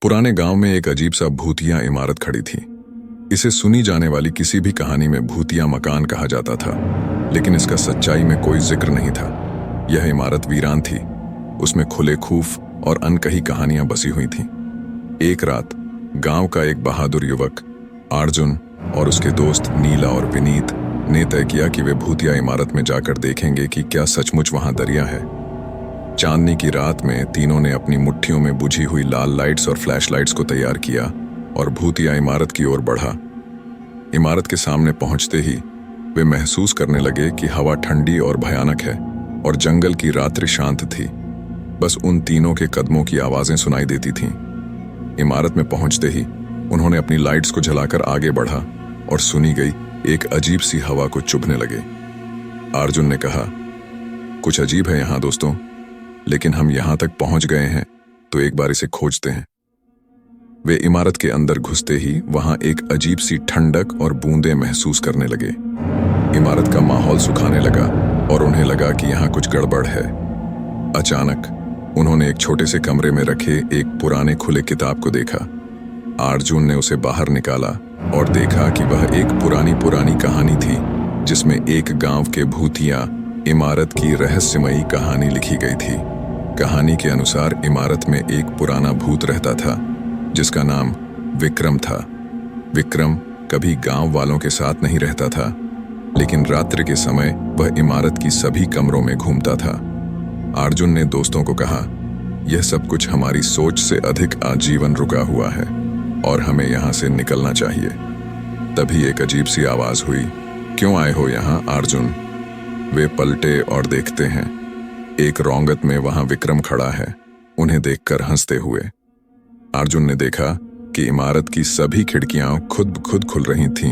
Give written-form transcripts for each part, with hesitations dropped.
पुराने गांव में एक अजीब सा भूतिया इमारत खड़ी थी। इसे सुनी जाने वाली किसी भी कहानी में भूतिया मकान कहा जाता था, लेकिन इसका सच्चाई में कोई जिक्र नहीं था। यह इमारत वीरान थी। उसमें खुले खूफ और अनकही कहानियां बसी हुई थीं। एक रात गांव का एक बहादुर युवक अर्जुन और उसके दोस्त नीला और विनीत ने तय किया कि वे भूतिया इमारत में जाकर देखेंगे कि क्या सचमुच वहां दरिया है। चांदनी की रात में तीनों ने अपनी मुट्ठियों में बुझी हुई लाल लाइट्स और फ्लैश लाइट्स को तैयार किया और भूतिया इमारत की ओर बढ़ा। इमारत के सामने पहुंचते ही वे महसूस करने लगे कि हवा ठंडी और भयानक है और जंगल की रात्रि शांत थी। बस उन तीनों के कदमों की आवाजें सुनाई देती थीं। इमारत में पहुंचते ही उन्होंने अपनी लाइट्स को जलाकर आगे बढ़ा और सुनी गई एक अजीब सी हवा को चुभने लगे। अर्जुन ने कहा, कुछ अजीब है यहाँ दोस्तों, लेकिन हम यहाँ तक पहुंच गए हैं तो एक बार इसे खोजते हैं। वे इमारत के अंदर घुसते ही वहां एक अजीब सी ठंडक और बूंदें महसूस करने लगे। इमारत का माहौल सुखाने लगा और उन्हें लगा कि यहाँ कुछ गड़बड़ है। अचानक उन्होंने एक छोटे से कमरे में रखे एक पुराने खुले किताब को देखा। अर्जुन ने उसे बाहर निकाला और देखा कि वह एक पुरानी कहानी थी, जिसमें एक गांव के भूतिया इमारत की रहस्यमयी कहानी लिखी गई थी। कहानी के अनुसार इमारत में एक पुराना भूत रहता था, जिसका नाम विक्रम था। विक्रम कभी गांव वालों के साथ नहीं रहता था, लेकिन रात्रि के समय वह इमारत की सभी कमरों में घूमता था। अर्जुन ने दोस्तों को कहा, यह सब कुछ हमारी सोच से अधिक आजीवन रुका हुआ है और हमें यहाँ से निकलना चाहिए। तभी एक अजीब सी आवाज हुई, क्यों आए हो यहाँ अर्जुन? वे पलटे और देखते हैं एक रौंगत में वहां विक्रम खड़ा है, उन्हें देखकर हंसते हुए। अर्जुन ने देखा कि इमारत की सभी खिड़कियां खुद खुल रही थीं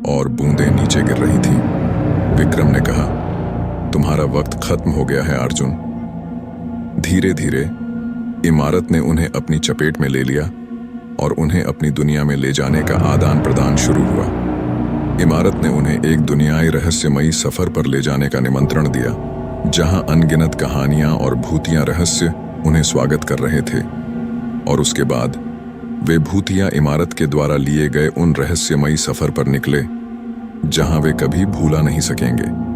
और बूंदें नीचे गिर रही थीं। विक्रम ने कहा, तुम्हारा वक्त खत्म हो गया है अर्जुन। धीरे धीरे इमारत ने उन्हें अपनी चपेट में ले लिया और उन्हें अपनी दुनिया में ले जाने का आदान प्रदान शुरू हुआ। इमारत ने उन्हें एक दुनियाई रहस्यमयी सफर पर ले जाने का निमंत्रण दिया, जहां अनगिनत कहानियां और भूतिया रहस्य उन्हें स्वागत कर रहे थे। और उसके बाद वे भूतिया इमारत के द्वारा लिए गए उन रहस्यमयी सफर पर निकले, जहां वे कभी भूला नहीं सकेंगे।